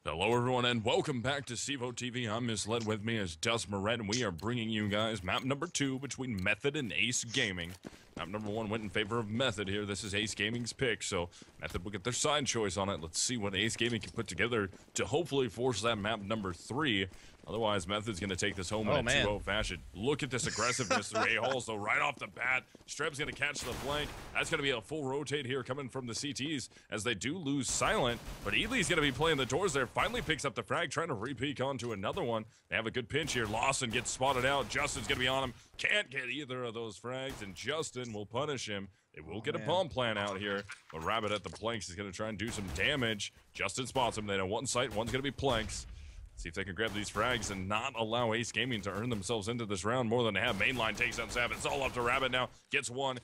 Hello, everyone, and welcome back to CEVO TV. I'm misled. With me is Dust Moret, and we are bringing you guys map number 2 between Method and Ace Gaming. Map number 1 went in favor of Method here. This is Ace Gaming's pick, so Method will get their side choice on it. Let's see what Ace Gaming can put together to hopefully force that map number 3. Otherwise, Method's going to take this home in a 2-0 fashion. Look at this aggressiveness through A-Halls, though, right off the bat. Streb's going to catch the flank. That's going to be a full rotate here coming from the CTs as they do lose Silent. But Ely's going to be playing the doors there. Finally picks up the frag, trying to re-peek onto another one. They have a good pinch here. Lawson gets spotted out. Justin's going to be on him. Can't get either of those frags, and Justin will punish him. They will get a bomb plant out here. But Rabbit at the planks is going to try and do some damage. Justin spots him. They know one site, one's going to be planks. See if they can grab these frags and not allow Ace Gaming to earn themselves into this round more than they have. Mainline takes down Sav. It's all up to Rabbit now. Gets one.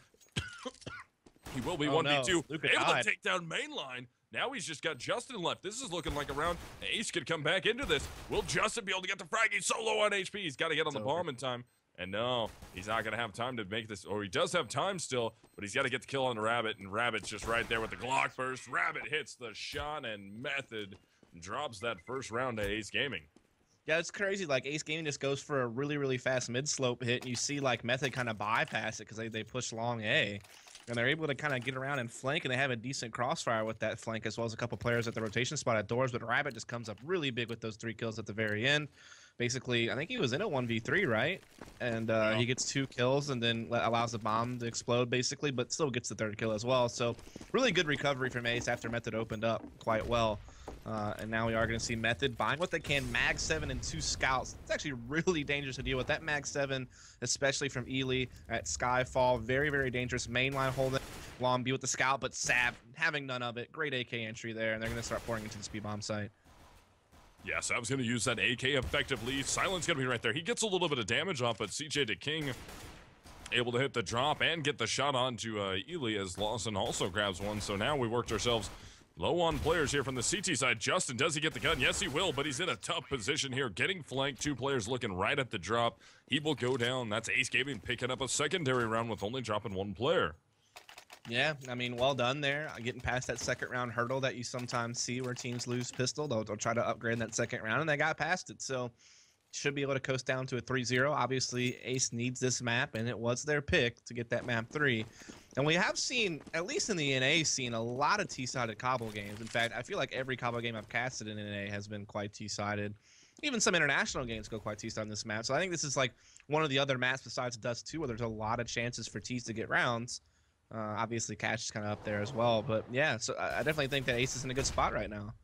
He will be 1v2. Able to take down Mainline. Now he's just got Justin left. This is looking like a round Ace could come back into this. Will Justin be able to get the frag? He's so low on HP. He's got to get on the bomb in time. And no, he's not going to have time to make this. Or he does have time still, but he's got to get the kill on Rabbit. And Rabbit's just right there with the Glock burst. Rabbit hits the shot, and Method drops that first round to Ace Gaming. Yeah, it's crazy. Like, Ace Gaming just goes for a really, really fast mid-slope hit, and you see, like, Method kind of bypass it because they push long A. And they're able to kind of get around and flank, and they have a decent crossfire with that flank, as well as a couple players at the rotation spot at doors. But Rabbit just comes up really big with those 3 kills at the very end. Basically, I think he was in a 1v3, right? And he gets 2 kills and then allows the bomb to explode, basically, but still gets the 3rd kill as well. So really good recovery from Ace after Method opened up quite well. And now we are going to see Method buying what they can. Mag 7 and 2 scouts. It's actually really dangerous to deal with. That Mag 7, especially from Ely at Skyfall. Very, very dangerous. Mainline holding Long B with the scout, but Sav having none of it. Great AK entry there, and they're going to start pouring into the speed bomb site. Yeah, Sav's going to use that AK effectively. Silent's going to be right there. He gets a little bit of damage off, but CJ to King able to hit the drop and get the shot onto Ely as Lawson also grabs one. So now we worked ourselves low on players here from the CT side. Justin, does he get the gun? Yes, he will, but he's in a tough position here. Getting flanked, 2 players looking right at the drop. He will go down. That's Ace Gaming picking up a secondary round with only dropping 1 player. Yeah, I mean, well done there. Getting past that 2nd round hurdle that you sometimes see where teams lose pistol. They'll try to upgrade that 2nd round, and they got past it. So should be able to coast down to a 3-0. Obviously, Ace needs this map, and it was their pick to get that map 3. And we have seen, at least in the NA scene, a lot of T-sided Cobble games. In fact, I feel like every Cobble game I've casted in NA has been quite T-sided. Even some international games go quite T-sided on this map. So I think this is like one of the other maps besides Dust 2 where there's a lot of chances for Ts to get rounds. Obviously, Cash is kind of up there as well. But yeah, so I definitely think that Ace is in a good spot right now.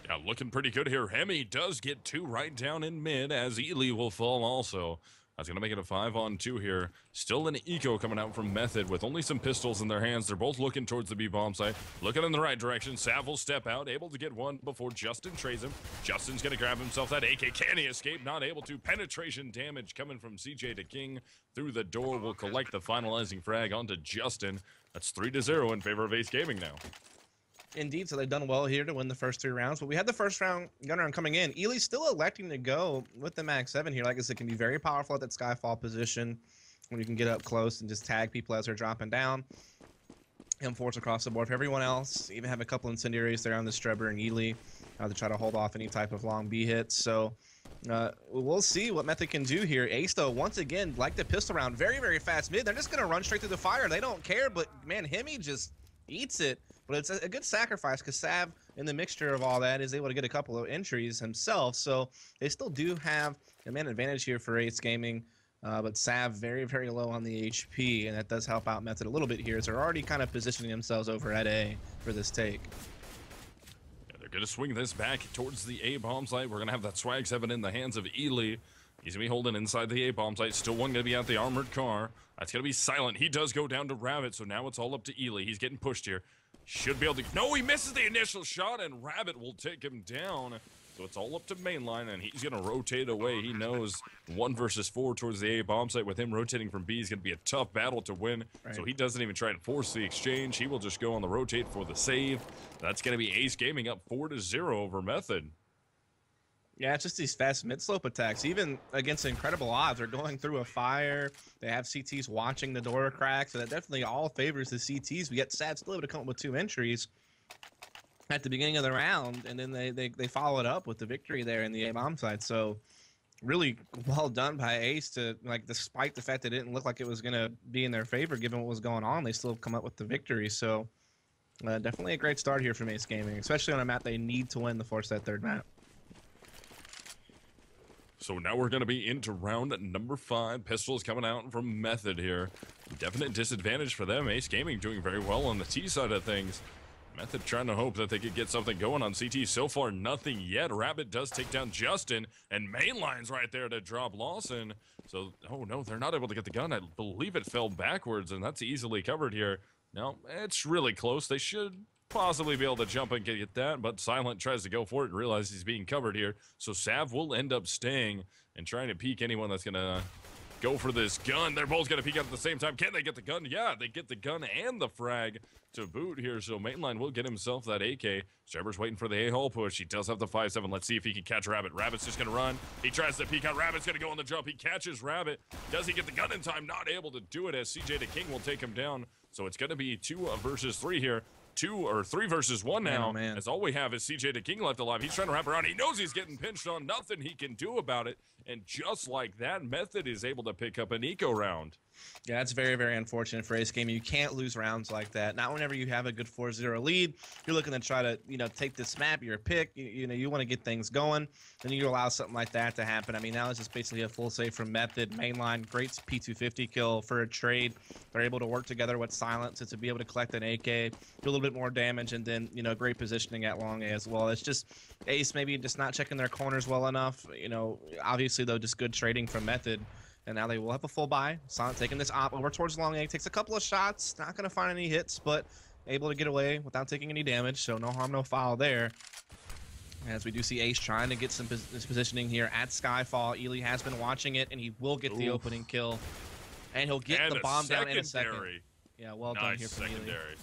Yeah, looking pretty good here. Hemi does get 2 right down in mid as Ely will fall also. That's going to make it a 5-on-2 here. Still an eco coming out from Method with only some pistols in their hands. They're both looking towards the B-bomb site. Looking in the right direction. Sav will step out, able to get one before Justin trays him. Justin's going to grab himself that AK. Can he escape? Not able to. Penetration damage coming from CJ to King. Through the door will collect the finalizing frag onto Justin. That's 3-0 in favor of Ace Gaming now. Indeed, so they've done well here to win the first 3 rounds. But we had the first round gun round coming in. Ely's still electing to go with the Mag 7 here. Like I said, can be very powerful at that Skyfall position when you can get up close and just tag people as they're dropping down. And force across the board for everyone else. Even have a couple incendiaries there on the Strebber and Ely to try to hold off any type of long B hits. So we'll see what Method can do here. Ace, though, once again, like the pistol round, very, very fast mid. They're just going to run straight through the fire. They don't care, but, man, Hemi just eats it. But it's a good sacrifice because Sav, in the mixture of all that, is able to get a couple of entries himself. So they still do have a man advantage here for Ace Gaming. But Sav very, very low on the HP, and that does help out Method a little bit here. So they're already kind of positioning themselves over at A for this take. Yeah, they're going to swing this back towards the A-bomb site. We're going to have that Swag 7 in the hands of Ely. He's going to be holding inside the A-bomb site. Still one going to be at the armored car. That's going to be Silent. He does go down to Rabbit, so now it's all up to Ely. He's getting pushed here. Should be able to... No, he misses the initial shot, and Rabbit will take him down. So it's all up to Mainline, and he's going to rotate away. He knows 1 versus 4 towards the A-bomb site. With him rotating from B is going to be a tough battle to win. Right. So he doesn't even try to force the exchange. He will just go on the rotate for the save. That's going to be Ace Gaming up 4-0 over Method. Yeah, it's just these fast mid-slope attacks. Even against incredible odds, they're going through a fire. They have CTs watching the door crack, so that definitely all favors the CTs. We get Sad still able to come up with 2 entries. at the beginning of the round, and then they followed up with the victory there in the A bomb side. So really well done by Ace to, like, despite the fact that it didn't look like it was going to be in their favor given what was going on, they still come up with the victory. So definitely a great start here from Ace Gaming, especially on a map they need to win the force that third map. So now we're going to be into round number 5. Pistols coming out from Method here. Definite disadvantage for them. Ace Gaming doing very well on the T side of things. Method trying to hope that they could get something going on CT. So far, nothing yet. Rabbit does take down Justin, and Mainline's right there to drop Lawson. So, oh no, they're not able to get the gun. I believe it fell backwards, and that's easily covered here. No, it's really close. They should possibly be able to jump and get that, but Silent tries to go for it and realizes he's being covered here. So Sav will end up staying and trying to peek anyone that's going to go for this gun. They're both going to peek out at the same time. Can they get the gun? Yeah, they get the gun and the frag to boot here. So Mainline will get himself that AK. Trevor's waiting for the A-hole push. He does have the 5-7. Let's see if he can catch Rabbit. Rabbit's just going to run. He tries to peek out. Rabbit's going to go on the jump. He catches Rabbit. Does he get the gun in time? Not able to do it, as CJ the King will take him down. So it's going to be 2 versus 3 here. 2 or 3 versus 1 now, as all we have is CJ the King left alive. He's trying to wrap around. He knows he's getting pinched on. Nothing he can do about it. And just like that, Method is able to pick up an eco round. Yeah, that's very, very unfortunate for Ace Gaming. You can't lose rounds like that. Not whenever you have a good 4-0 lead. You're looking to try to, take this map. You're a pick. You want to get things going. Then you allow something like that to happen. I mean, now it's just basically a full save from Method. Mainline, great P250 kill for a trade. They're able to work together with Silence to be able to collect an AK, do a little bit more damage, and then, great positioning at long A as well. It's just Ace maybe just not checking their corners well enough. Obviously, though, just good trading from Method. And now they will have a full buy. Silent taking this op over towards long A. Takes a couple of shots. Not going to find any hits, but able to get away without taking any damage. So no harm, no foul there. As we do see Ace trying to get some positioning here at Skyfall. Ely has been watching it, and he will get the opening kill. And he'll get the bomb down in a second. Yeah, well done here from secondary.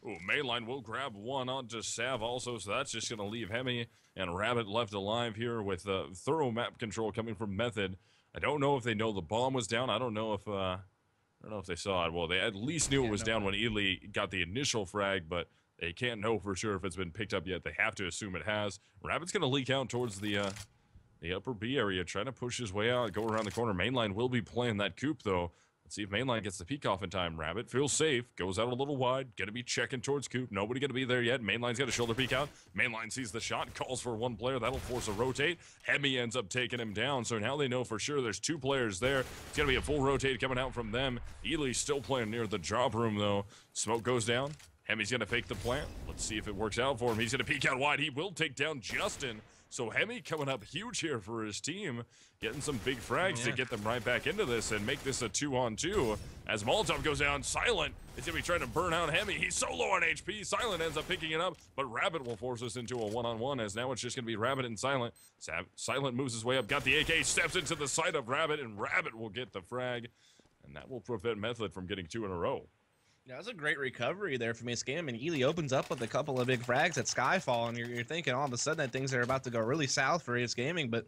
Ely. Ooh, Mainline will grab one onto Sav also, so that's just going to leave Hemi and Rabbit left alive here with thorough map control coming from Method. I don't know if they know the bomb was down. I don't know if they saw it. Well, they at least knew it was down when Ely got the initial frag, but they can't know for sure if it's been picked up yet. They have to assume it has. Rabbit's going to leak out towards the upper B area, trying to push his way out, go around the corner. Mainline will be playing that coop, though. Let's see if Mainline gets the peek off in time. Rabbit feels safe, goes out a little wide, gonna be checking towards Coop. Nobody gonna be there yet. Mainline's got a shoulder peek out. Mainline sees the shot, calls for one player. That'll force a rotate. Hemi ends up taking him down, so now they know for sure there's 2 players there. It's gonna be a full rotate coming out from them. Ely's still playing near the drop room, though. Smoke goes down. Hemi's gonna fake the plant. Let's see if it works out for him. He's gonna peek out wide. He will take down Justin. So Hemi coming up huge here for his team, getting some big frags to get them right back into this and make this a 2-on-2. As Molotov goes down, Silent is going to be trying to burn out Hemi. He's so low on HP. Silent ends up picking it up, but Rabbit will force us into a 1-on-1, as now it's just going to be Rabbit and Silent. Silent moves his way up, got the AK, steps into the side of Rabbit, and Rabbit will get the frag, and that will prevent Method from getting 2 in a row. Yeah, that was a great recovery there from Ace Gaming. And Ely opens up with a couple of big frags at Skyfall, and you're thinking all of a sudden that things are about to go really south for Ace Gaming, but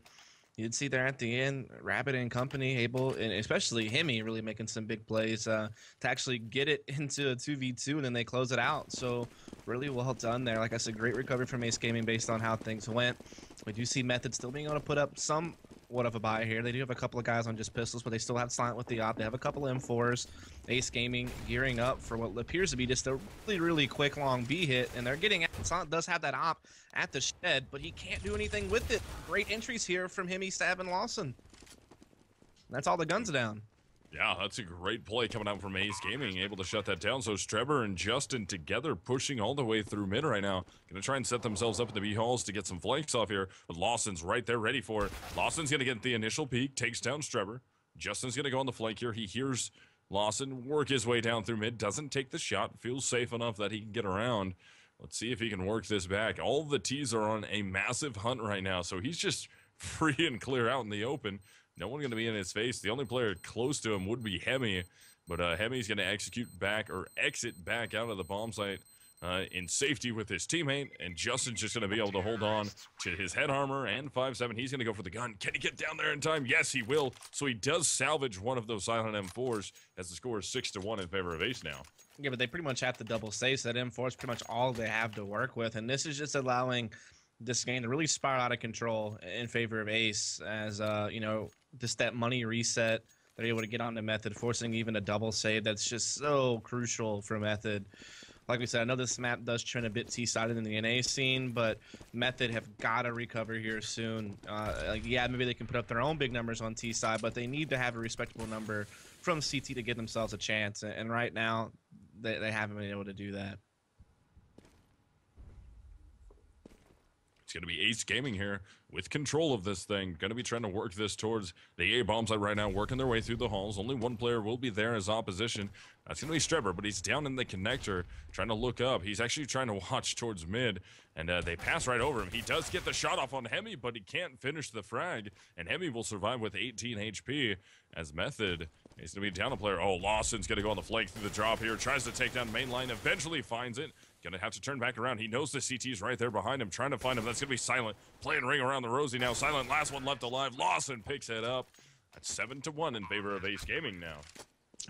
you did see there at the end, Rabbit and company able, and especially Hemi, really making some big plays to actually get it into a 2v2, and then they close it out. So really well done there. Like I said, great recovery from Ace Gaming based on how things went. We do see Method still being able to put up somewhat of a buy here. They do have a couple of guys on just pistols, but they still have Silent with the op. They have a couple of M4s. Ace Gaming gearing up for what appears to be just a really, really quick long B hit, and they're getting out. Silent does have that op at the shed, but he can't do anything with it. Great entries here from Hemi, Stab, and Lawson. That's all the guns down. Yeah, that's a great play coming out from Ace Gaming, able to shut that down. So it's Trevor and Justin together pushing all the way through mid right now. Going to try and set themselves up in the B-halls to get some flanks off here. But Lawson's right there ready for it. Lawson's going to get the initial peek, takes down Trevor. Justin's going to go on the flank here. He hears Lawson work his way down through mid, doesn't take the shot, feels safe enough that he can get around. Let's see if he can work this back. All the T's are on a massive hunt right now, so he's just free and clear out in the open. No one going to be in his face. The only player close to him would be Hemi, but Hemi's going to exit back out of the bomb site in safety with his teammate, and Justin's just going to be able to hold on to his head armor and 5-7. He's going to go for the gun. Can he get down there in time? Yes, he will. So he does salvage one of those silent M4s as the score is 6-1 in favor of Ace now. Yeah, but they pretty much have to double save. So that M4 is pretty much all they have to work with, and this is just allowing this game to really spiral out of control in favor of Ace as, you know, just that money reset. They're able to get onto Method, forcing even a double save. That's just so crucial for Method. Like we said, I know this map does trend a bit T-sided in the NA scene, but Method have got to recover here soon. Like, yeah, maybe they can put up their own big numbers on T-side, but they need to have a respectable number from CT to give themselves a chance. And right now, they haven't been able to do that. It's going to be Ace Gaming here with control of this thing. Going to be trying to work this towards the A bomb site right now, working their way through the halls. Only one player will be there as opposition. That's going to be Strebber, but he's down in the connector trying to look up. He's actually trying to watch towards mid, and they pass right over him. He does get the shot off on Hemi, but he can't finish the frag, and Hemi will survive with 18 HP as Method is going to be down a player. Oh, Lawson's going to go on the flank through the drop here. Tries to take down main line, eventually finds it. Gonna have to turn back around. He knows the CT's right there behind him, trying to find him. That's gonna be Silent. Playing ring around the Rosie now. Silent, last one left alive. Lawson picks it up. That's 7-1 in favor of Ace Gaming now.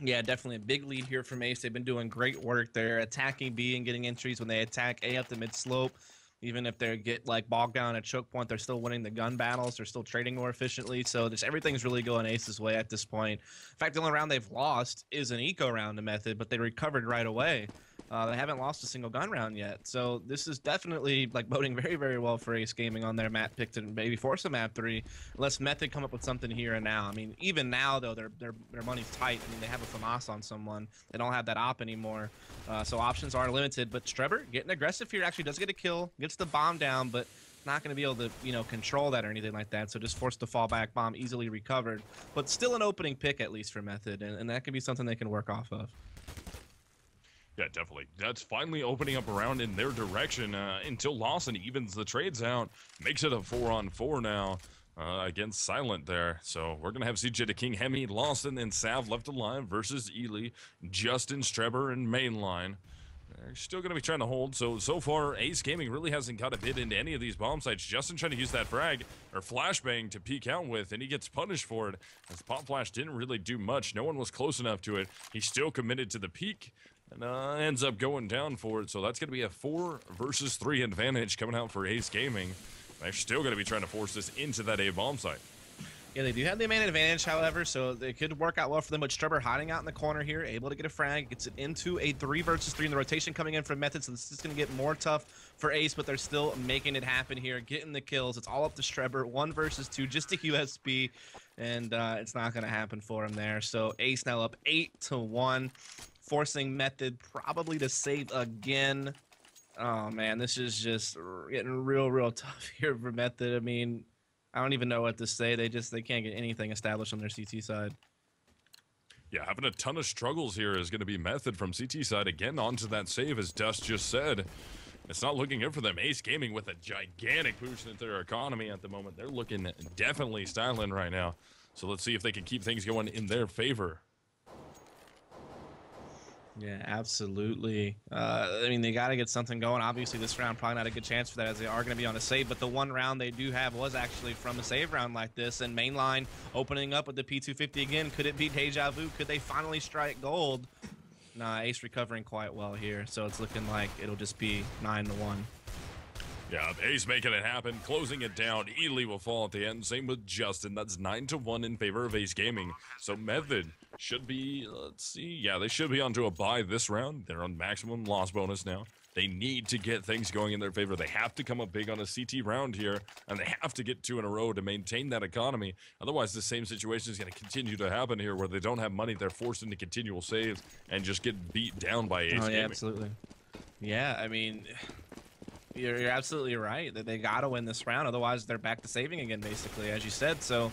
Yeah, definitely a big lead here from Ace. They've been doing great work there, attacking B and getting entries when they attack A up the mid slope. Even if they get like bogged down at choke point, they're still winning the gun battles. They're still trading more efficiently. So just everything's really going Ace's way at this point. In fact, the only round they've lost is an eco round to Method, but they recovered right away. They haven't lost a single gun round yet. So this is definitely like boding very, very well for Ace Gaming on their map pick to maybe force a map 3, unless Method come up with something here and now. I mean, even now though, their money's tight. I mean, they have a FAMAS on someone. They don't have that op anymore. So options are limited. But Strebber getting aggressive here, actually does get a kill, gets the bomb down, but not going to be able to, you know, control that or anything like that. So just forced to fall back, bomb easily recovered. But still an opening pick at least for Method, and that can be something they can work off of. Yeah, definitely. That's finally opening up around in their direction until Lawson evens the trades out. Makes it a 4-on-4 now against Silent there. So we're going to have CJ to King, Hemi, Lawson, and Sav left alive versus Ely, Justin, Strebber, and Mainline. They're still going to be trying to hold. So far, Ace Gaming really hasn't got a bid into any of these bomb sites. Justin trying to use that frag or flashbang to peek out with, and he gets punished for it. As Pop Flash didn't really do much. No one was close enough to it. He's still committed to the peek. And ends up going down for it. So that's going to be a 4 versus 3 advantage coming out for Ace Gaming. They're still going to be trying to force this into that A bomb site. Yeah, they do have the main advantage, however, so it could work out well for them. But Strebber hiding out in the corner here, able to get a frag, gets it into a 3 versus 3 in the rotation coming in from Method. So this is going to get more tough for Ace, but they're still making it happen here, getting the kills. It's all up to Strebber, 1 versus 2, just a USB, and it's not going to happen for him there. So Ace now up 8-1. Forcing Method probably to save again. Oh man, this is just getting real tough here for Method. I mean, I don't even know what to say. They can't get anything established on their CT side. Yeah, having a ton of struggles here is going to be Method from CT side. Again, onto that save, as Dust just said. It's not looking good for them. Ace Gaming with a gigantic boost into their economy at the moment. They're looking definitely styling right now. So let's see if they can keep things going in their favor. Yeah, absolutely. I mean, they got to get something going. Obviously, this round probably not a good chance for that, as they are going to be on a save. But the one round they do have was actually from a save round like this. And Mainline opening up with the P250 again. Could it be deja vu? Could they finally strike gold? Nah, Ace recovering quite well here. So it's looking like it'll just be 9-1. Yeah, Ace making it happen, closing it down. Ely will fall at the end. Same with Justin. That's 9-1 in favor of Ace Gaming. So Method should be, let's see, yeah, they should be onto a bye this round. They're on maximum loss bonus now. They need to get things going in their favor. They have to come up big on a CT round here, and they have to get 2 in a row to maintain that economy. Otherwise, the same situation is going to continue to happen here, where they don't have money. They're forced into continual saves and just get beat down by Ace Gaming. Yeah, absolutely. Yeah, I mean, you're absolutely right that they got to win this round. Otherwise, they're back to saving again, basically, as you said. So,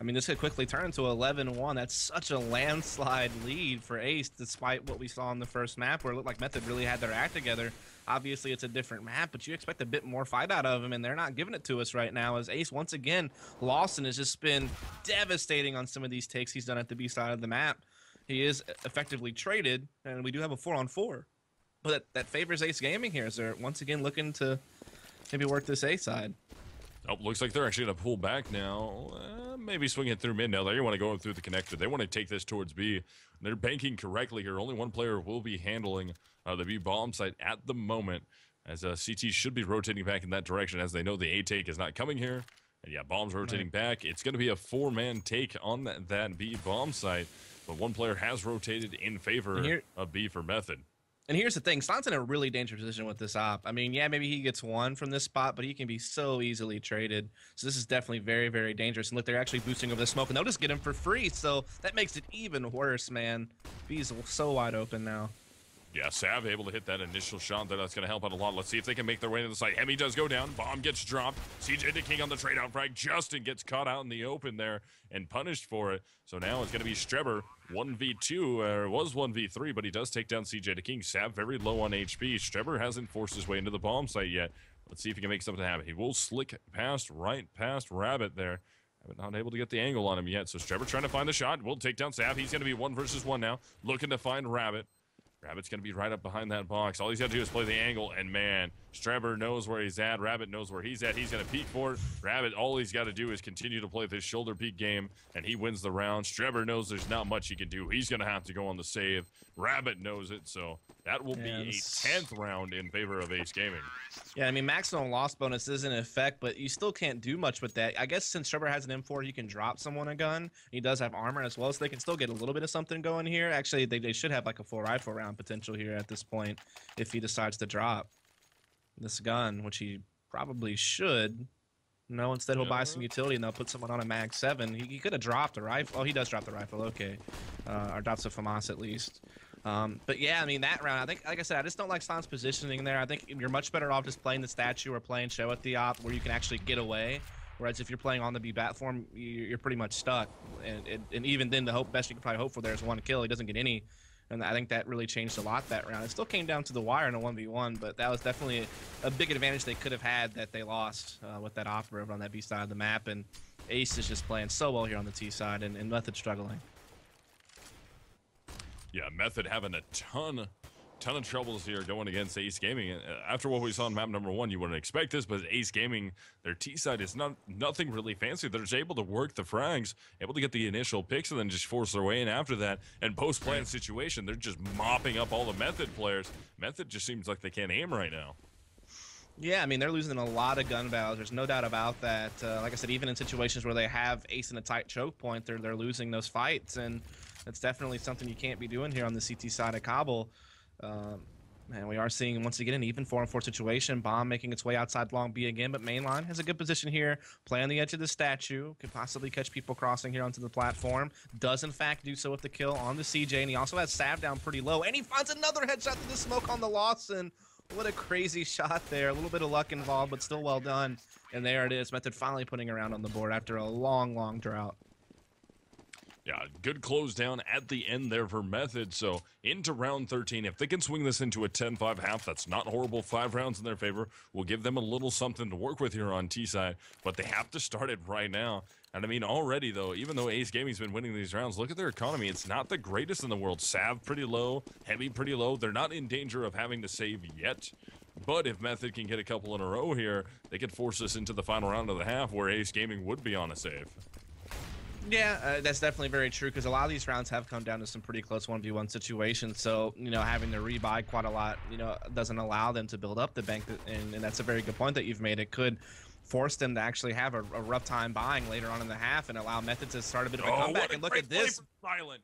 I mean, this could quickly turn into 11-1. That's such a landslide lead for Ace, despite what we saw in the first map, where it looked like Method really had their act together. Obviously, it's a different map, but you expect a bit more fight out of them, and they're not giving it to us right now, as Ace, once again, Lawson has just been devastating on some of these takes he's done at the B side of the map. He is effectively traded, and we do have a 4-on-4. But that favors Ace Gaming here, as they're once again looking to maybe work this A side. Oh, looks like they're actually going to pull back now. Maybe swing it through mid now. They want to go through the connector. They want to take this towards B. They're banking correctly here. Only one player will be handling the B bomb site at the moment, as CT should be rotating back in that direction, as they know the A take is not coming here. And yeah, bombs rotating back. It's going to be a 4-man take on that B bomb site, but one player has rotated in favor of B for Method. And here's the thing, Slon's in a really dangerous position with this op. I mean, yeah, maybe he gets one from this spot, but he can be so easily traded. So this is definitely very, very dangerous. And look, they're actually boosting over the smoke, and they'll just get him for free. So that makes it even worse, man. B's so wide open now. Yeah, Sav able to hit that initial shot there. That's going to help out a lot. Let's see if they can make their way to the site. Hemi does go down. Bomb gets dropped. CJ the King on the trade-out frag. Justin gets caught out in the open there and punished for it. So now it's going to be Streber 1v2, or it was 1v3, but he does take down CJ the King. Sav very low on HP. Streber hasn't forced his way into the bomb site yet. Let's see if he can make something happen. He will slick right past Rabbit there. Rabbit not able to get the angle on him yet. So Streber trying to find the shot. Will take down Sav. He's going to be 1 versus 1 now. Looking to find Rabbit. Rabbit's going to be right up behind that box. All he's got to do is play the angle, and man, Streber knows where he's at. Rabbit knows where he's at. He's going to peek for it. Rabbit, all he's got to do is continue to play this shoulder peek game, and he wins the round. Streber knows there's not much he can do. He's going to have to go on the save. Rabbit knows it, so that will be a 10th round in favor of Ace Gaming. Yeah, I mean, maximum loss bonus is in effect, but you still can't do much with that. I guess since Streber has an M4, he can drop someone a gun. He does have armor as well, so they can still get a little bit of something going here. Actually, they should have like a full rifle round potential here at this point if he decides to drop this gun, which he probably should. No, instead he'll buy some utility and they'll put someone on a Mag 7. He could have dropped a rifle. Oh, he does drop the rifle. Okay. Or drops a FAMAS at least. But yeah, I mean, that round, I think, like I said, I just don't like Slon's positioning there. I think you're much better off just playing the statue or playing show at the op where you can actually get away. Whereas if you're playing on the B platform, you're pretty much stuck. And even then, the best you can probably hope for there is 1 kill. He doesn't get any. And I think that really changed a lot that round. It still came down to the wire in a 1v1, but that was definitely a big advantage they could have had that they lost with that operative on that B side of the map. And Ace is just playing so well here on the T side, and Method struggling. Yeah, Method having a ton of troubles here going against Ace Gaming. After what we saw on map number 1, you wouldn't expect this, but Ace Gaming, their T side is nothing really fancy. They're just able to work the frags, able to get the initial picks, and then just force their way in after that. And post-plan situation, they're just mopping up all the Method players. Method just seems like they can't aim right now. Yeah, I mean, they're losing a lot of gun battles. There's no doubt about that. Like I said, even in situations where they have Ace in a tight choke point, they're losing those fights, and that's definitely something you can't be doing here on the CT side of Kabul. And we are seeing, once again, an even 4-on-4 situation. Bomb making its way outside long B again, but mainline has a good position here. Play on the edge of the statue. Could possibly catch people crossing here onto the platform. Does, in fact, do so with the kill on the CJ, and he also has Sav down pretty low. And he finds another headshot to the smoke on the Lawson. What a crazy shot there. A little bit of luck involved, but still well done. And there it is. Method finally putting a round on the board after a long, long drought. Yeah, good close down at the end there for Method. So into round 13. If they can swing this into a 10-5 half, that's not horrible. 5 rounds in their favor. We'll give them a little something to work with here on T side, but they have to start it right now. And I mean, already though, even though Ace Gaming's been winning these rounds, look at their economy. It's not the greatest in the world. Sav pretty low, Heavy pretty low. They're not in danger of having to save yet. But if Method can get a couple in a row here, they could force us into the final round of the half where Ace Gaming would be on a save. Yeah, that's definitely very true, because a lot of these rounds have come down to some pretty close 1v1 situations. So, you know, having to rebuy quite a lot, you know, doesn't allow them to build up the bank. And that's a very good point that you've made. It could force them to actually have a rough time buying later on in the half and allow Method to start a bit of a comeback. And look at this. Silent.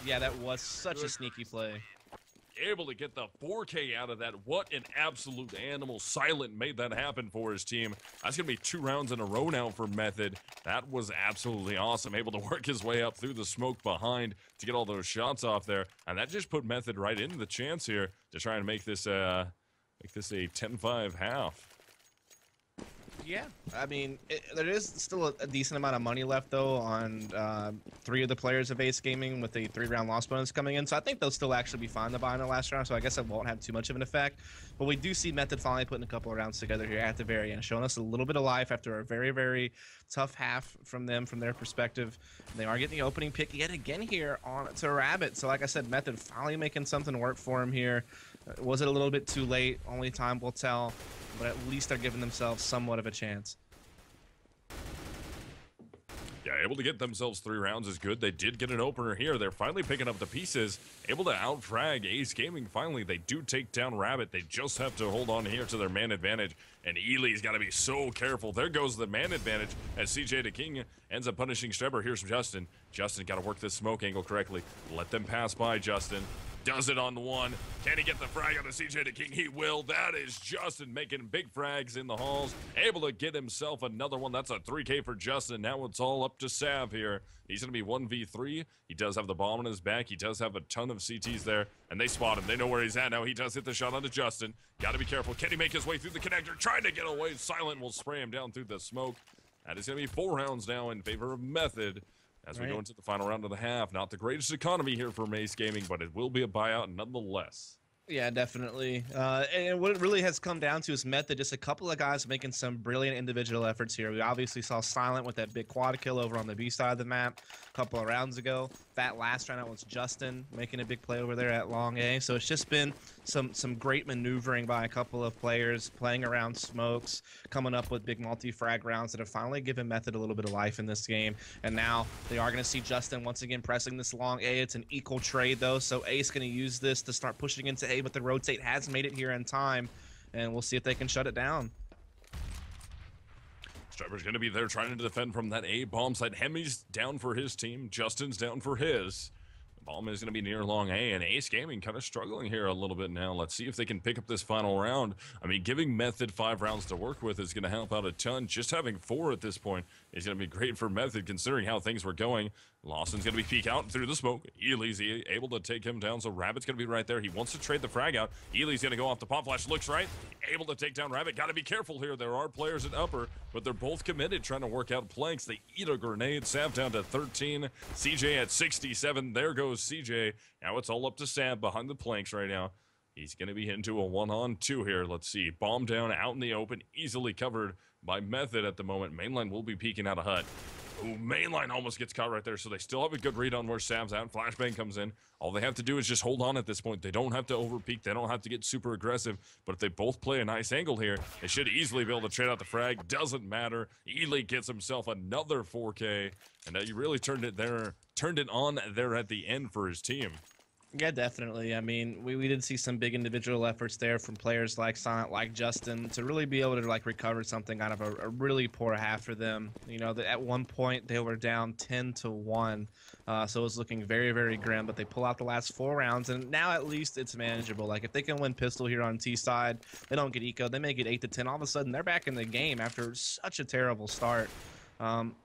Yeah, that was such a sneaky play. Able to get the 4K out of that. What an absolute animal. Silent made that happen for his team. That's going to be 2 rounds in a row now for Method. That was absolutely awesome. Able to work his way up through the smoke behind to get all those shots off there. And that just put Method right into the chance here to try and make this a 10-5 half. Yeah, I mean, there is still a decent amount of money left, though, on 3 of the players of Ace Gaming with a 3-round loss bonus coming in. So I think they'll still actually be fine to buy in the last round, so I guess it won't have too much of an effect. But we do see Method finally putting a couple of rounds together here at the very end, showing us a little bit of life after a very, very tough half from their perspective. They are getting the opening pick yet again here on to Rabbit. So like I said, Method finally making something work for him here. Was it a little bit too late? Only time will tell, but at least they're giving themselves somewhat of a chance. Yeah, able to get themselves 3 rounds is good. They did get an opener here. They're finally picking up the pieces, able to out-frag Ace Gaming. Finally, they do take down Rabbit. They just have to hold on here to their man advantage, and Ely's got to be so careful. There goes the man advantage as CJ the King ends up punishing Strebber. Here's Justin. Justin got to work this smoke angle correctly. Let them pass by, Justin. Does it on the one. Can he get the frag on the CJ the King? He will. That is Justin making big frags in the halls. Able to get himself another one. That's a 3K for Justin. Now it's all up to Sav here. He's going to be 1v3. He does have the bomb on his back. He does have a ton of CTs there. And they spot him. They know where he's at now. He does hit the shot onto Justin. Got to be careful. Can he make his way through the connector? Trying to get away. Silent will spray him down through the smoke. That is going to be 4 rounds now in favor of Method. As we go into the final round of the half. Not the greatest economy here for Ace Gaming, but it will be a buyout nonetheless. Yeah, definitely. And what it really has come down to is Method, just a couple of guys making some brilliant individual efforts here. We obviously saw Silent with that big quad kill over on the B side of the map a couple of rounds ago. That last round out was Justin making a big play over there at long A. So it's just been some great maneuvering by a couple of players, playing around smokes, coming up with big multi-frag rounds that have finally given Method a little bit of life in this game. And now they are going to see Justin once again pressing this long A. It's an equal trade though, so Ace going to use this to start pushing into A, but the rotate has made it here in time, and we'll see if they can shut it down. Strebber's going to be there trying to defend from that A bomb side. Hemi's down for his team. Justin's down for his. The bomb is going to be near long A, and Ace Gaming kind of struggling here a little bit now. Let's see if they can pick up this final round. I mean, giving Method 5 rounds to work with is going to help out a ton. Just having 4 at this point is going to be great for Method, considering how things were going. Lawson's going to be peek out through the smoke. Ely's able to take him down, so Rabbit's going to be right there. He wants to trade the frag out. Ely's going to go off the pop flash. Looks right. Able to take down Rabbit. Got to be careful here. There are players at upper, but they're both committed, trying to work out planks. They eat a grenade. Sav down to 13. CJ at 67. There goes CJ. Now it's all up to Sav behind the planks right now. He's going to be into a 1-on-2 here. Let's see. Bomb down out in the open. Easily covered by Method at the moment. Mainline will be peeking out a hut. Ooh, mainline almost gets caught right there, so they still have a good read on where Sav's at. Flashbang comes in. All they have to do is just hold on at this point. They don't have to overpeak. They don't have to get super aggressive. But if they both play a nice angle here, they should easily be able to trade out the frag. Doesn't matter. Ely gets himself another 4K, and he really turned it on there at the end for his team. Yeah, definitely. I mean, we did see some big individual efforts there from players like Silent, like Justin, to really be able to like recover something out of a really poor half for them. You know, at one point they were down 10-1, so it was looking very, very grim. But they pull out the last 4 rounds, and now at least it's manageable. Like if they can win pistol here on T side, they don't get eco, they make it 8-10. All of a sudden they're back in the game after such a terrible start.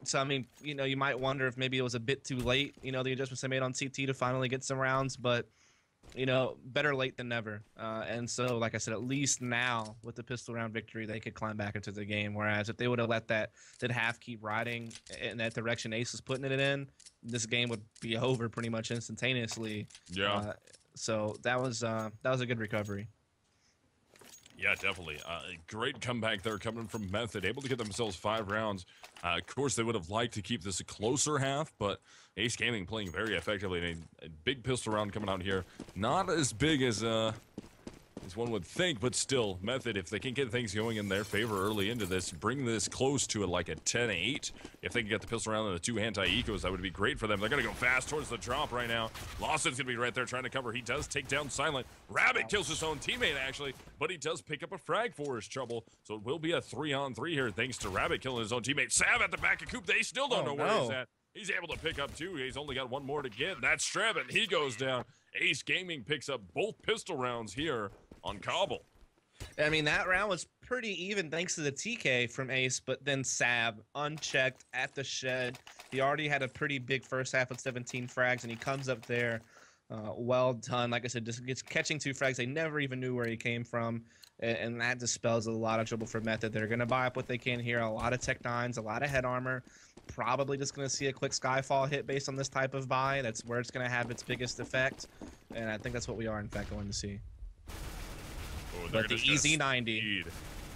So, I mean, you know, you might wonder if maybe it was a bit too late, you know, the adjustments they made on CT to finally get some rounds, but, you know, better late than never. And so, like I said, at least now with the pistol round victory, they could climb back into the game. Whereas if they would have let that half keep riding in that direction Ace was putting it in, this game would be over pretty much instantaneously. Yeah. So that was a good recovery. Yeah, definitely. Great comeback there coming from Method, able to get themselves 5 rounds. Of course, they would have liked to keep this a closer half, but Ace Gaming playing very effectively. A big pistol round coming out here. Not as big as one would think, but still, Method, if they can get things going in their favor early into this, bring this close to like a 10-8. If they can get the pistol round and the 2 anti-ecos, that would be great for them. They're going to go fast towards the drop right now. Lawson's going to be right there trying to cover. He does take down Silent. Rabbit kills his own teammate, actually, but he does pick up a frag for his trouble. So it will be a 3-on-3 here, thanks to Rabbit killing his own teammate. Sav at the back of Coop. They still don't know where he's at. He's able to pick up 2. He's only got 1 more to get. That's Strebin. He goes down. Ace Gaming picks up both pistol rounds here on Cobble. I mean, that round was pretty even thanks to the TK from Ace, but then Sav, unchecked at the shed. He already had a pretty big first half with 17 frags, and he comes up there. Well done. Like I said, just gets catching 2 frags. They never even knew where he came from, and that dispels a lot of trouble for Method. They're going to buy up what they can here. A lot of Tech 9s, a lot of head armor. Probably just going to see a quick Skyfall hit based on this type of buy. That's where it's going to have its biggest effect, and I think that's what we are, in fact, going to see. Oh, but the easy 90.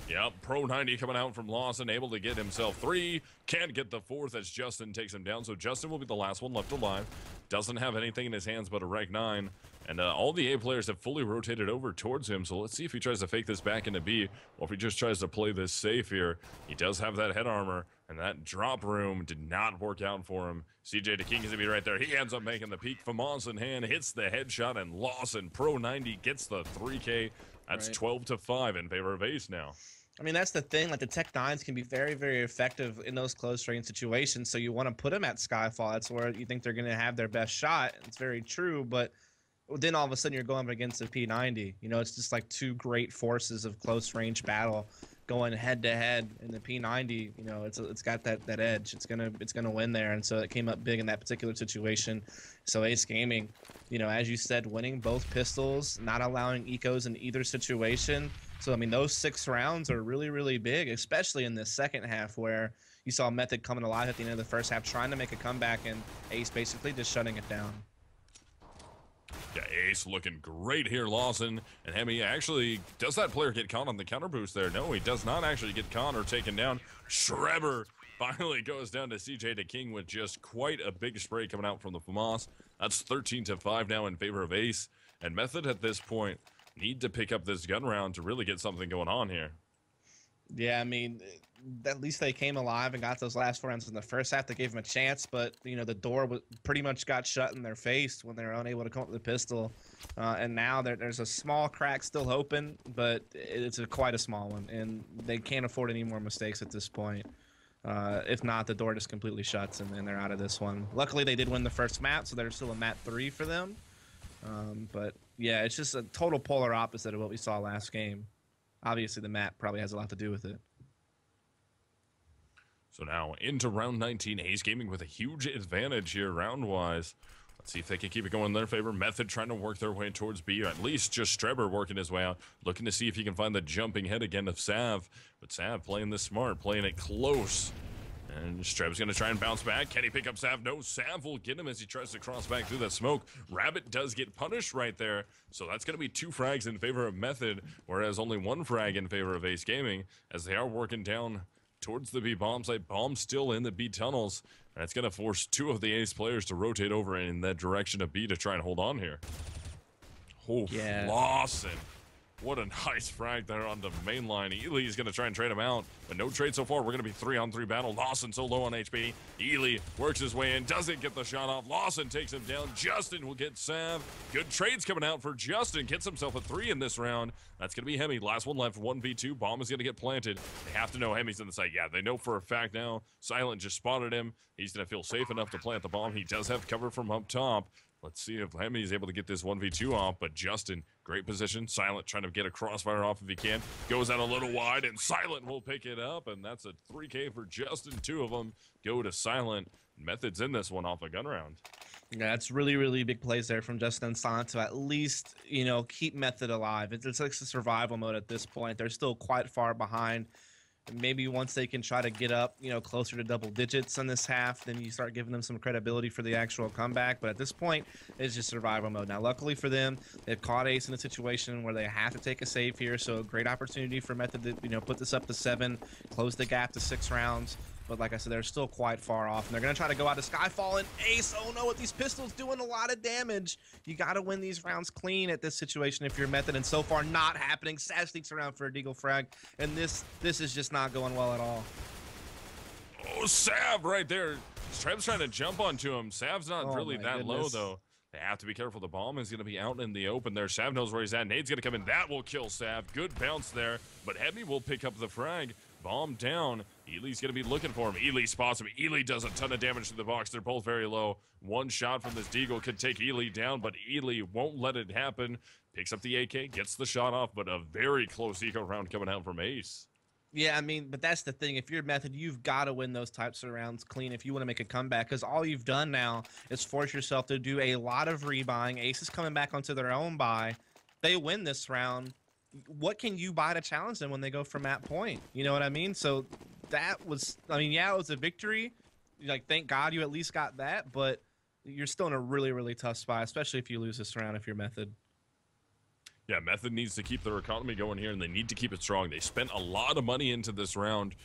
Yep, Pro 90 coming out from Lawson, able to get himself 3. Can't get the 4th as Justin takes him down, so Justin will be the last one left alive. doesn't have anything in his hands but a Reg 9. And all the A players have fully rotated over towards him, so let's see if he tries to fake this back into B, or if he just tries to play this safe here. He does have that head armor, and that drop room did not work out for him. CJ DeKing is going to be right there. He ends up making the peak. FAMAS in hand, hits the headshot, and Lawson, Pro 90, gets the 3K. That's 12-5 in favor of Ace now. I mean, that's the thing. Like, the Tech 9s can be very, very effective in those close-range situations, so you want to put them at Skyfall. That's where you think they're going to have their best shot. It's very true, but then all of a sudden you're going up against a P90. You know, it's just like two great forces of close-range battle going head-to-head, and the P90, you know, it's got that edge. It's gonna win there, and so it came up big in that particular situation. So Ace Gaming, you know, as you said, winning both pistols, not allowing ecos in either situation. So, I mean, those 6 rounds are really, really big, especially in the second half where you saw Method coming alive at the end of the first half, trying to make a comeback, and Ace basically just shutting it down. Yeah, Ace looking great here, Lawson. And Hemi actually, does that player get caught on the counter boost there? No, he does not actually get caught or taken down. Schreber finally goes down to CJ DeKing with just quite a big spray coming out from the FAMAS. That's 13-5 now in favor of Ace. And Method at this point need to pick up this gun round to really get something going on here. Yeah, I mean, at least they came alive and got those last 4 rounds in the first half. They gave them a chance, but, you know, the door pretty much got shut in their face when they were unable to come up with the pistol. And now there's a small crack still open, but it's quite a small one, and they can't afford any more mistakes at this point. If not, the door just completely shuts, and they're out of this one. Luckily, they did win the first map, so there's still a map 3 for them. But, yeah, it's just a total polar opposite of what we saw last game. Obviously, the map probably has a lot to do with it. So now into round 19, Ace Gaming with a huge advantage here round-wise. Let's see if they can keep it going in their favor. Method trying to work their way towards B, or at least just Streber working his way out, looking to see if he can find the jumping head again of Sav. But Sav playing this smart, playing it close. And Streb's going to try and bounce back. Can he pick up Sav? No, Sav will get him as he tries to cross back through that smoke. Rabbit does get punished right there. So that's going to be 2 frags in favor of Method, whereas only 1 frag in favor of Ace Gaming, as they are working down towards the B bomb site. Bomb still in the B tunnels. And it's going to force 2 of the Ace players to rotate over in that direction of B to try and hold on here. Oh, yeah. Lawson. What a nice frag there on the main line. Ely is going to try and trade him out, but no trade so far. We're going to be 3-on-3 battle. Lawson so low on HP. Ely works his way in, doesn't get the shot off. Lawson takes him down. Justin will get Sav. Good trades coming out for Justin. Gets himself a 3 in this round. That's going to be Hemi. Last one left, 1v2. Bomb is going to get planted. They have to know Hemi's in the site. Yeah, they know for a fact now. Silent just spotted him. He's going to feel safe enough to plant the bomb. He does have cover from up top. Let's see if Hemi is able to get this 1v2 off, but Justin, great position. Silent trying to get a crossfire off if he can. Goes out a little wide, and Silent will pick it up, and that's a 3K for Justin. 2 of them go to Silent. Method's in this one off a gun round. Yeah, that's really, really big plays there from Justin and Silent to at least, you know, keep Method alive. It's like a survival mode at this point. They're still quite far behind. Maybe once they can try to get up, you know, closer to double digits in this half, then you start giving them some credibility for the actual comeback. But at this point, it's just survival mode. Now, luckily for them, they've caught Ace in a situation where they have to take a save here. So a great opportunity for Method to, you know, put this up to 7, close the gap to 6 rounds. But like I said, they're still quite far off. And they're going to try to go out to Skyfall and Ace. Oh no, with these pistols doing a lot of damage. You got to win these rounds clean at this situation if you're Method. And so far, not happening. Sav sneaks around for a deagle frag. And this is just not going well at all. Oh, Sav right there. Treb's trying to jump onto him. Sav's not really that low, though. They have to be careful. The bomb is going to be out in the open there. Sav knows where he's at. Nade's going to come in. That will kill Sav. Good bounce there. But Hemi will pick up the frag. Bomb down. Ely's going to be looking for him. Ely spots him. Ely does a ton of damage to the box. They're both very low. One shot from this deagle could take Ely down, but Ely won't let it happen. Picks up the AK, gets the shot off, but a very close eco round coming out from Ace. Yeah, I mean, but that's the thing. If you're Method, you've got to win those types of rounds clean if you want to make a comeback, because all you've done now is force yourself to do a lot of rebuying. Ace is coming back onto their own buy. They win this round. What can you buy to challenge them when they go from that point? You know what I mean? So that was, I mean, yeah, it was a victory. Like, thank God you at least got that, but you're still in a really, really tough spot, especially if you lose this round if you're Method. Yeah, Method needs to keep their economy going here, and they need to keep it strong. They spent a lot of money into this round,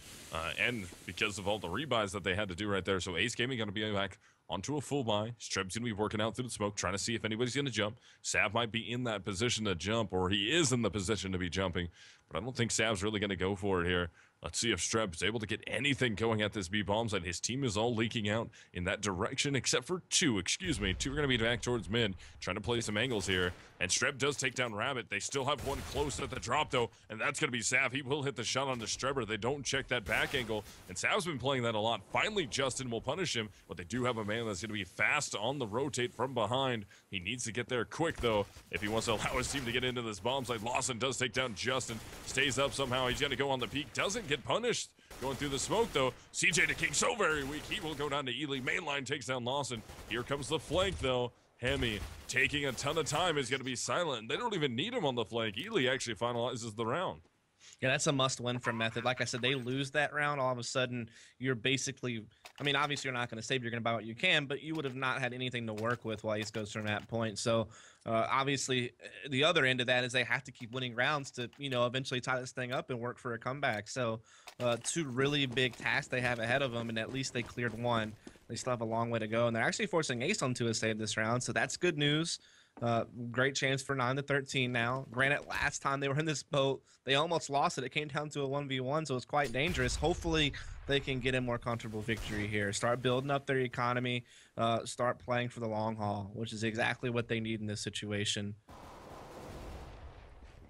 and because of all the rebuys that they had to do right there. So Ace Gaming going to be back onto a full buy. Streb's going to be working out through the smoke, trying to see if anybody's going to jump. Sav might be in that position to jump, or he is in the position to be jumping, but I don't think Sav's really going to go for it here. Let's see if Streb is able to get anything going at this B-bomb site. His team is all leaking out in that direction, except for two. Excuse me. Two are going to be back towards mid, trying to play some angles here. And Streb does take down Rabbit. They still have one close at the drop, though, and that's going to be Sav. He will hit the shot on the Strebber. They don't check that back angle, and Sav's been playing that a lot. Finally, Justin will punish him, but they do have a man that's going to be fast on the rotate from behind. He needs to get there quick, though, if he wants to allow his team to get into this bomb site. Lawson does take down Justin. Stays up somehow. He's going to go on the peak. Doesn't get punished. Going through the smoke, though. CJ the King so very weak. He will go down to Ely. Mainline takes down Lawson. Here comes the flank, though. Hemi taking a ton of time is going to be silent. They don't even need him on the flank. Ely actually finalizes the round. Yeah, that's a must-win for Method. Like I said, they lose that round, all of a sudden, you're basically, I mean, obviously you're not going to save, you're going to buy what you can, but you would have not had anything to work with while Ace goes from that point. So, obviously, the other end of that is they have to keep winning rounds to, you know, eventually tie this thing up and work for a comeback. So, two really big tasks they have ahead of them, and at least they cleared one. They still have a long way to go, and they're actually forcing Ace onto a save this round, so that's good news. Great chance for 9-13 now. Granted, last time they were in this boat, they almost lost it. It came down to a 1v1, so it's quite dangerous. Hopefully, they can get a more comfortable victory here. Start building up their economy, start playing for the long haul, which is exactly what they need in this situation.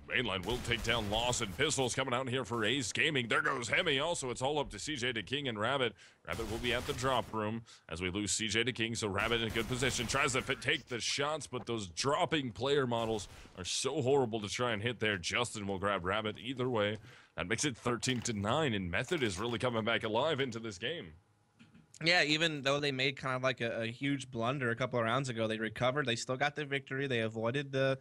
Mainline will take down Lawson. Pistols coming out here for Ace Gaming. There goes Hemi. Also, it's all up to CJ the King and Rabbit. Rabbit will be at the drop room as we lose CJ the King, so Rabbit in a good position. Tries to take the shots, but those dropping player models are so horrible to try and hit there. Justin will grab Rabbit either way. That makes it 13-9, and Method is really coming back alive into this game. Yeah, even though they made kind of like a huge blunder a couple of rounds ago, they recovered. They still got the victory. They avoided the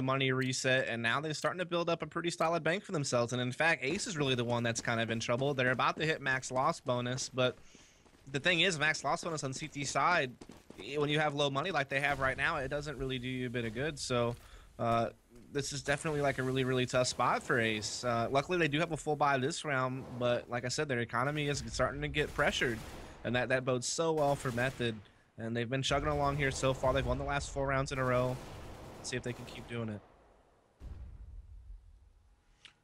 money reset, and now they're starting to build up a pretty solid bank for themselves. And in fact, Ace is really the one that's kind of in trouble. They're about to hit max loss bonus, but the thing is, max loss bonus on CT side, when you have low money like they have right now, it doesn't really do you a bit of good. So this is definitely like a really, really tough spot for Ace. Luckily, they do have a full buy this round, but like I said, their economy is starting to get pressured. And that bodes so well for Method. And they've been chugging along here so far. They've won the last 4 rounds in a row. Let's see if they can keep doing it.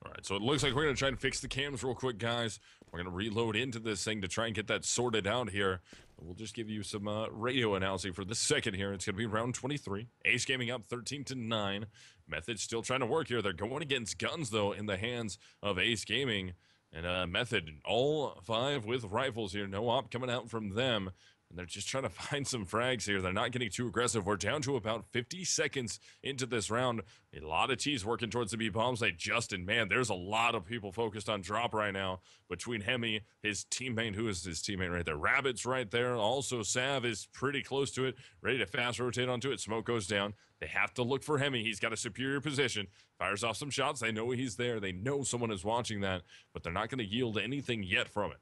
All right, so it looks like we're going to try and fix the cams real quick, guys. We're going to reload into this thing to try and get that sorted out here. We'll just give you some radio announcing for the second here. It's going to be round 23. Ace Gaming up 13-9. Method still trying to work here. They're going against guns, though, in the hands of Ace Gaming. And Method, all 5 with rifles here. No op coming out from them. And they're just trying to find some frags here. They're not getting too aggressive. We're down to about 50 seconds into this round. A lot of T's working towards the B-bomb site. Justin, man, there's a lot of people focused on drop right now. Between Hemi, his teammate, who is his teammate right there? Rabbit's right there. Also, Sav is pretty close to it. Ready to fast rotate onto it. Smoke goes down. They have to look for Hemi. He's got a superior position. Fires off some shots. They know he's there. They know someone is watching that. But they're not going to yield anything yet from it.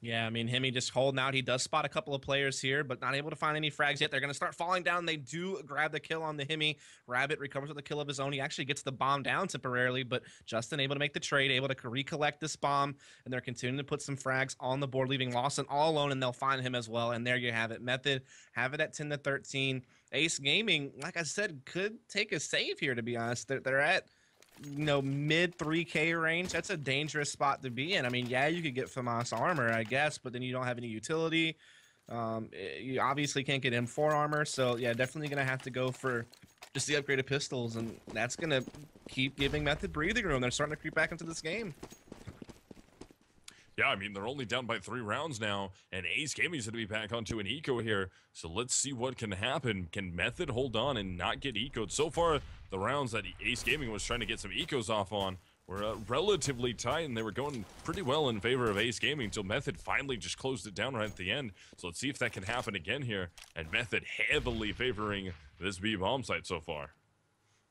Yeah, I mean, Hemi just holding out. He does spot a couple of players here, but not able to find any frags yet. They're going to start falling down. They do grab the kill on the Hemi. Rabbit recovers with a kill of his own. He actually gets the bomb down temporarily, but Justin able to make the trade, able to recollect this bomb, and they're continuing to put some frags on the board, leaving Lawson all alone, and they'll find him as well. And there you have it. Method have it at 10-13. Ace Gaming, like I said, could take a save here, to be honest. They're at, you know, mid 3K range. That's a dangerous spot to be in. I mean, yeah, you could get FAMAS armor, I guess, but then you don't have any utility. You obviously can't get M4 armor, so yeah, definitely gonna have to go for just the upgraded pistols, and that's gonna keep giving Method breathing room. They're starting to creep back into this game. Yeah, I mean, they're only down by 3 rounds now, and Ace Gaming's going to be back onto an eco here, so let's see what can happen. Can Method hold on and not get ecoed? So far, the rounds that Ace Gaming was trying to get some ecos off on were relatively tight, and they were going pretty well in favor of Ace Gaming until Method finally just closed it down right at the end. So let's see if that can happen again here, and Method heavily favoring this B-bomb site so far.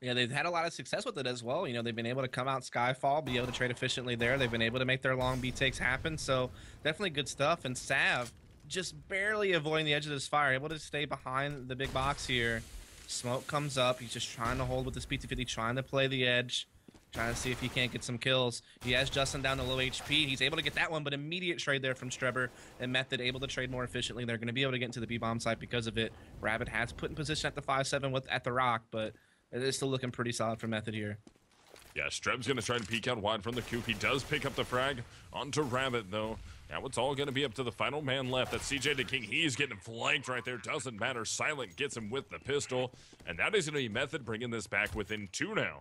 Yeah, they've had a lot of success with it as well. You know, they've been able to come out Skyfall, be able to trade efficiently there. They've been able to make their long B takes happen. So definitely good stuff. And Sav just barely avoiding the edge of this fire, able to stay behind the big box here. Smoke comes up. He's just trying to hold with this P250, trying to play the edge. trying to see if he can't get some kills. He has Justin down to low HP. He's able to get that one, but immediate trade there from Strebber, and Method able to trade more efficiently. They're going to be able to get into the B-bomb site because of it. Rabbit has put in position at the 5-7 at the rock, but it is still looking pretty solid for Method here. Yeah, Streb's going to try and peek out wide from the coop. He does pick up the frag onto Rabbit, though. Now it's all going to be up to the final man left. That's CJ the King. He's getting flanked right there. Doesn't matter. Silent gets him with the pistol. And that is going to be Method bringing this back within 2 now.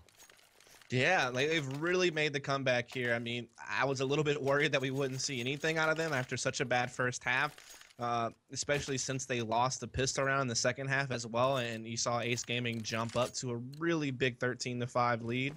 Yeah, like they've really made the comeback here. I mean, I was a little bit worried that we wouldn't see anything out of them after such a bad first half, especially since they lost the pistol round in the second half as well. And you saw Ace Gaming jump up to a really big 13-5 lead.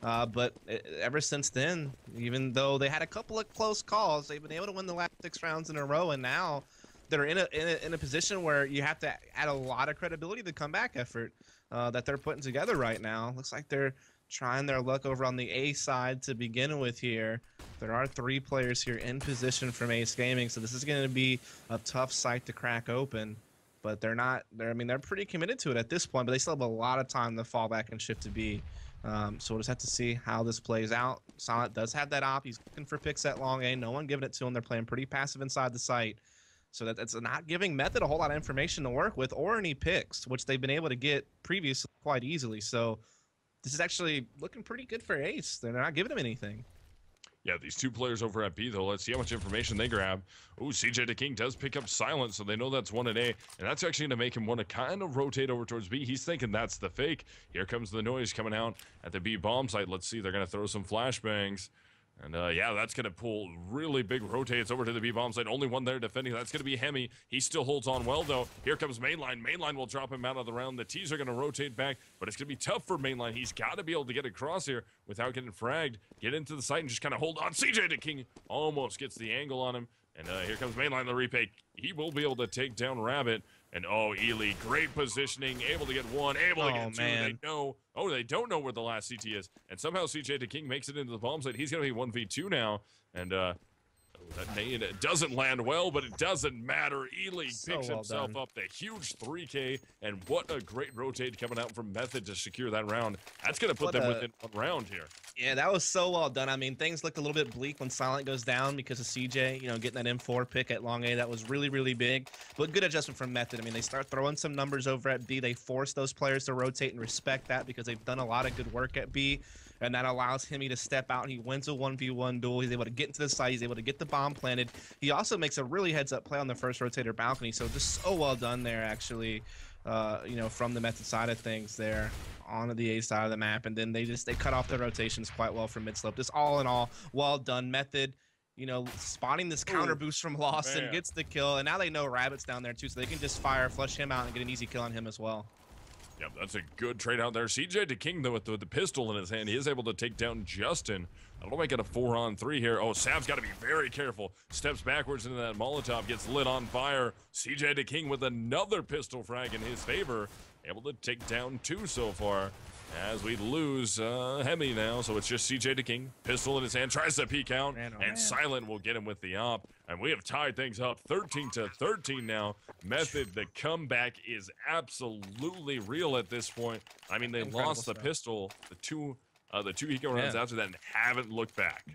But ever since then, even though they had a couple of close calls, they've been able to win the last 6 rounds in a row, and now they're in a position where you have to add a lot of credibility to the comeback effort that they're putting together right now. Looks like they're trying their luck over on the A side to begin with here. There are 3 players here in position from Ace Gaming, so this is going to be a tough site to crack open. But they're pretty committed to it at this point, but they still have a lot of time to fall back and shift to B. So we'll just have to see how this plays out. Silent does have that op. He's looking for picks at long A. No one giving it to him. They're playing pretty passive inside the site. So that's not giving Method a whole lot of information to work with or any picks, which they've been able to get previously quite easily. So this is actually looking pretty good for Ace. They're not giving him anything. Yeah, these 2 players over at B, though. Let's see how much information they grab. Ooh, CJ the King does pick up Silent, so they know that's 1 at A. And that's actually going to make him want to kind of rotate over towards B. He's thinking that's the fake. Here comes the noise coming out at the B bomb site. Let's see. They're going to throw some flashbangs. And, yeah, that's going to pull really big rotates over to the B-bomb side. Only one there defending. That's going to be Hemi. He still holds on well, though. Here comes Mainline. Mainline will drop him out of the round. The T's are going to rotate back, but it's going to be tough for Mainline. He's got to be able to get across here without getting fragged. Get into the site and just kind of hold on. CJ the King almost gets the angle on him. And here comes Mainline, the repay. He will be able to take down Rabbit. And, oh, Ely, great positioning. Able to get 1, able to get 2. Man. They don't know where the last CT is. And somehow CJ the King makes it into the bomb site. He's going to be 1v2 now. And that nade doesn't land well, but it doesn't matter. Ely picks himself up the huge 3K. And what a great rotate coming out from Method to secure that round. That's going to put them within 1 round here. Yeah, that was so well done. I mean, things looked a little bit bleak when Silent goes down because of CJ, getting that M4 pick at long A. That was really, really big. But good adjustment from Method. I mean, they start throwing some numbers over at B. They force those players to rotate and respect that because they've done a lot of good work at B. And that allows Hemi to step out. He wins a 1v1 duel. He's able to get into the site. He's able to get the bomb planted. He also makes a really heads-up play on the first rotator balcony. So just so well done there, actually, from the Method side of things there onto the A side of the map. And then they cut off their rotations quite well from mid-slope. Just all in all, well done. Method, spotting this counter boost from Lawson, gets the kill. And now they know Rabbit's down there, too, so they can just flush him out and get an easy kill on him as well. Yep, that's a good trade out there. CJ the King, though, with the pistol in his hand, he is able to take down Justin. That'll make it a 4-on-3 here. Oh, Sav's got to be very careful. Steps backwards into that Molotov, gets lit on fire. CJ the King with another pistol frag in his favor. Able to take down 2 so far. As we lose Hemi now, so it's just CJ the King. Pistol in his hand, tries to peek out, and Silent will get him with the op. And we have tied things up 13-13 now. Method, the comeback is absolutely real at this point. I mean, they lost the pistol, the two eco rounds after that, and haven't looked back.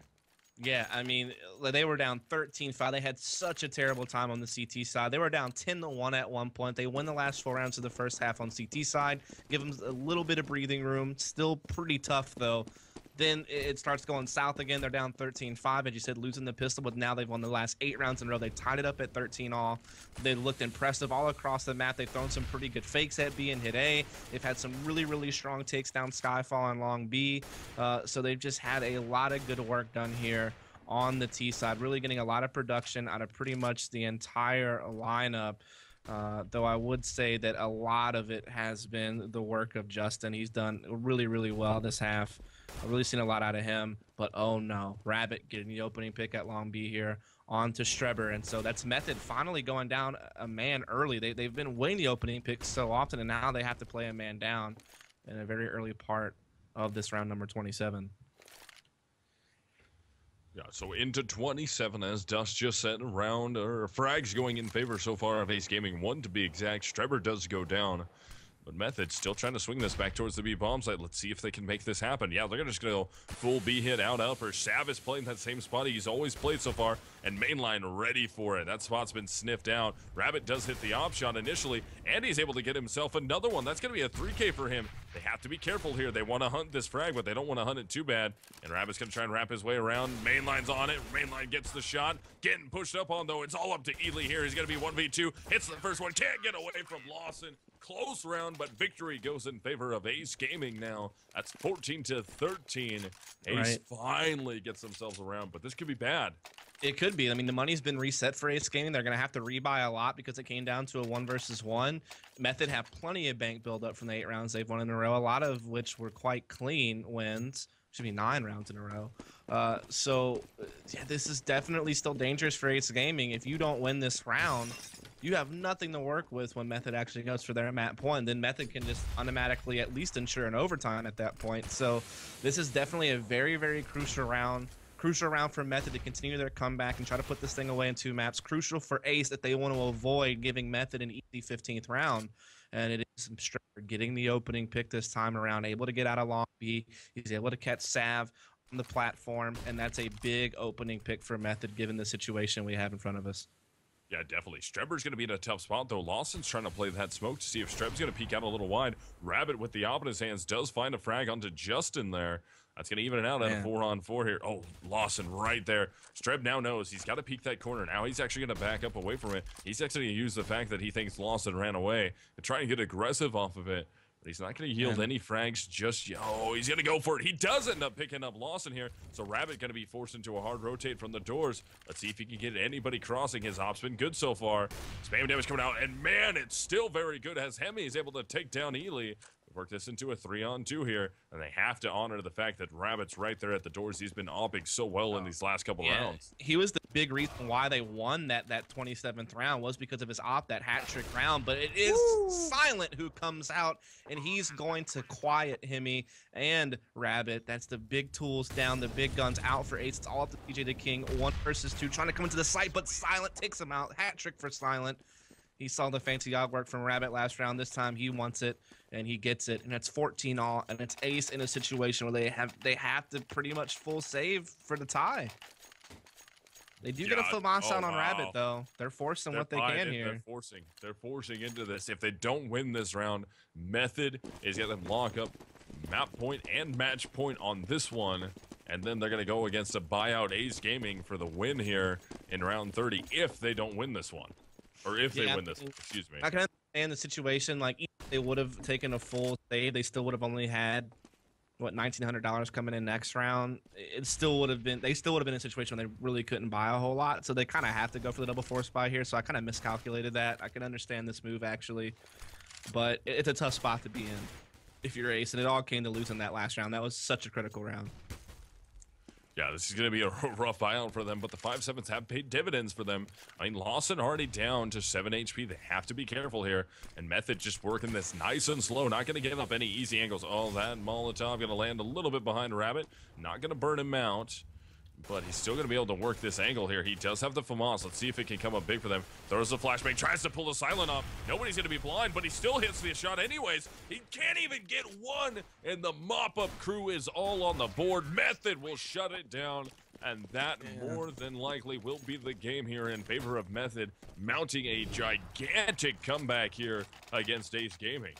Yeah, I mean, they were down 13-5. They had such a terrible time on the CT side. They were down 10-1 at one point. They win the last 4 rounds of the first half on CT side. Give them a little bit of breathing room. Still pretty tough, though. Then it starts going south again. They're down 13-5, as you said, losing the pistol, but now they've won the last 8 rounds in a row. They tied it up at 13-all. They looked impressive all across the map. They've thrown some pretty good fakes at B and hit A. They've had some really, really strong takes down Skyfall and Long B. So they've just had a lot of good work done here on the T side, really getting a lot of production out of pretty much the entire lineup. Though I would say that a lot of it has been the work of Justin. He's done really, really well this half. I've really seen a lot out of him, but oh no, Rabbit getting the opening pick at Long B here onto Strebber, and so that's Method finally going down a man early. They've been winning the opening picks so often, and now they have to play a man down in a very early part of this round number 27. Yeah, so into 27, as Dust just said, frags going in favor so far of Ace Gaming, 1 to be exact. Strebber does go down. But Method still trying to swing this back towards the B bomb site. Let's see if they can make this happen. Yeah, they're just going to go full B hit out upper. Sav is playing that same spot he's always played so far, and mainline ready for it. That spot's been sniffed out. Rabbit does hit the op shot initially, and he's able to get himself another one. That's going to be a 3K for him. They have to be careful here. They want to hunt this frag, but they don't want to hunt it too bad. And Rabbit's going to try and wrap his way around. Mainline's on it. Mainline gets the shot. Getting pushed up on, though. It's all up to Ely here. He's going to be 1v2. Hits the first one. Can't get away from Lawson. Close round, but victory goes in favor of Ace Gaming now. That's 14-13. Ace finally gets themselves around, but this could be bad. It could be. I mean, the money's been reset for Ace Gaming. They're going to have to rebuy a lot because it came down to a 1 versus 1. Method have plenty of bank buildup from the 8 rounds they've won in a row, a lot of which were quite clean wins. Should be 9 rounds in a row. Yeah, this is definitely still dangerous for Ace Gaming. If you don't win this round, you have nothing to work with when Method actually goes for their mat point. Then Method can just automatically at least ensure an overtime at that point. So this is definitely a very, very crucial round. Crucial round for Method to continue their comeback and try to put this thing away in 2 maps. Crucial for Ace that they want to avoid giving Method an easy 15th round. And it is Strepper getting the opening pick this time around, able to get out of long B. He's able to catch Sav on the platform, and that's a big opening pick for Method given the situation we have in front of us. Yeah, definitely. Strebber's going to be in a tough spot, though. Lawson's trying to play that smoke to see if Streb's going to peek out a little wide. Rabbit with the op in his hands does find a frag onto Justin there. That's going to even it out at a 4-on-4 here. Oh, Lawson right there. Streb now knows he's got to peek that corner. Now he's actually going to back up away from it. He's actually going to use the fact that he thinks Lawson ran away to try and get aggressive off of it. But he's not going to yield any frags just yet. Oh, he's going to go for it. He does end up picking up Lawson here. So Rabbit going to be forced into a hard rotate from the doors. Let's see if he can get anybody crossing. His op's been good so far. Spam damage coming out. And man, it's still very good as Hemi is able to take down Ely. Work this into a 3-on-2 here, and they have to honor the fact that Rabbit's right there at the doors. He's been opping so well in these last couple rounds. He was the big reason why they won that 27th round was because of his op, that hat trick round. But it is Silent who comes out, and he's going to quiet Hemi and Rabbit. That's the big tools down, the big guns out for Ace. It's all up to TJ the King, 1 versus 2, trying to come into the site, but Silent takes him out. Hat trick for Silent. He saw the fancy dog work from Rabbit last round. This time he wants it, and he gets it, and it's 14-all, and it's Ace in a situation where they have to pretty much full save for the tie. They do get a FAMAS out on Rabbit, though. They're forcing what they can here. They're forcing into this. If they don't win this round, Method is going to lock up map point and match point on this one, and then they're going to go against a buyout Ace Gaming for the win here in round 30 if they don't win this one. Or if they win this, excuse me. I can understand the situation. Like, if they would have taken a full save, they still would have only had, what, $1,900 coming in next round. It still would have been, they still would have been in a situation where they really couldn't buy a whole lot. So they kind of have to go for the double force buy here. So I kind of miscalculated that. I can understand this move, actually. But it's a tough spot to be in if you're Ace. And it all came to losing that last round. That was such a critical round. Yeah, this is going to be a rough buyout for them, but the 5-7s have paid dividends for them. I mean, Lawson already down to 7 HP. They have to be careful here. And Method just working this nice and slow. Not going to give up any easy angles. Oh, that Molotov going to land a little bit behind Rabbit. Not going to burn him out. But he's still going to be able to work this angle here. He does have the FAMAS. Let's see if it can come up big for them. Throws the flashbang, tries to pull the Silent off. Nobody's going to be blind, but he still hits the shot anyways. He can't even get one, and the mop-up crew is all on the board. Method will shut it down, and that more than likely will be the game here in favor of Method, mounting a gigantic comeback here against Ace Gaming.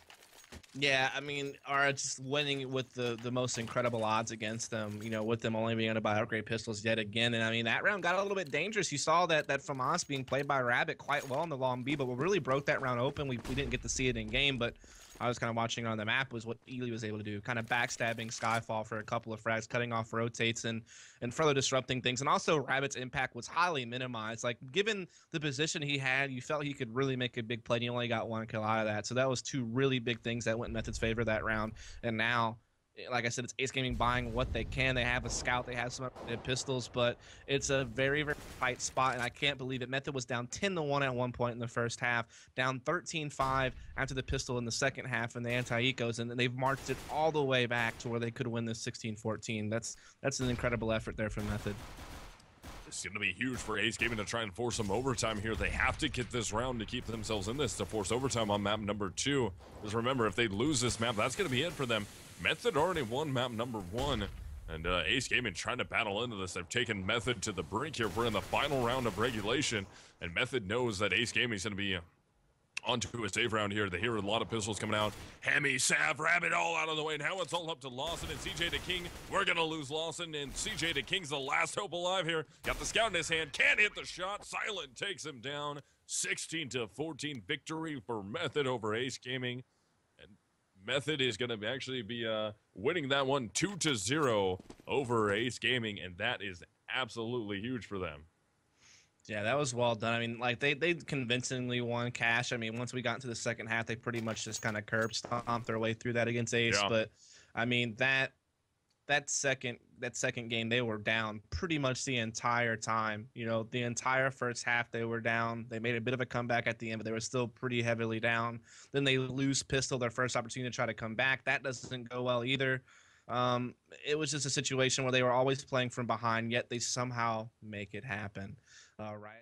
Yeah, I mean, are just winning with the most incredible odds against them, you know, with them only being able to buy upgrade pistols yet again. And I mean, that round got a little bit dangerous. You saw that FAMAS being played by Rabbit quite well in the long B, but what really broke that round open, we didn't get to see it in game, but I was kind of watching on the map, was what Ely was able to do, kind of backstabbing Skyfall for a couple of frags, cutting off rotates and further disrupting things. And also Rabbit's impact was highly minimized. Like, given the position he had, you felt he could really make a big play, and he only got 1 kill out of that. So that was 2 really big things that went in Method's favor that round. And now, like I said, it's Ace Gaming buying what they can. They have a scout, they have some pistols, but it's a very, very tight spot, and I can't believe it. Method was down 10-1 at one point in the first half, down 13-5 after the pistol in the second half and the anti-ecos, and they've marched it all the way back to where they could win this 16-14. That's an incredible effort there from Method. It's going to be huge for Ace Gaming to try and force some overtime here. They have to get this round to keep themselves in this to force overtime on map number 2. Just remember, if they lose this map, that's going to be it for them. Method already won map number 1. And Ace Gaming trying to battle into this. They've taken Method to the brink here. We're in the final round of regulation. And Method knows that Ace Gaming is going to be onto a save round here. They hear a lot of pistols coming out. Hemi, Sav, Rabbit all out of the way. Now it's all up to Lawson and CJ the King. We're going to lose Lawson, and CJ the King's the last hope alive here. Got the scout in his hand. Can't hit the shot. Silent takes him down. 16-14 victory for Method over Ace Gaming. And Method is going to actually be winning that one 2-0 over Ace Gaming, and that is absolutely huge for them. Yeah, that was well done. I mean, like they convincingly won cash. I mean, once we got into the second half, they pretty much just kind of curb stomped their way through that against Ace. Yeah. But I mean, that second game, they were down pretty much the entire time. You know, the entire first half they were down. They made a bit of a comeback at the end, but they were still pretty heavily down. Then they lose pistol, their first opportunity to try to come back. That doesn't go well either. It was just a situation where they were always playing from behind, yet they somehow make it happen. Right.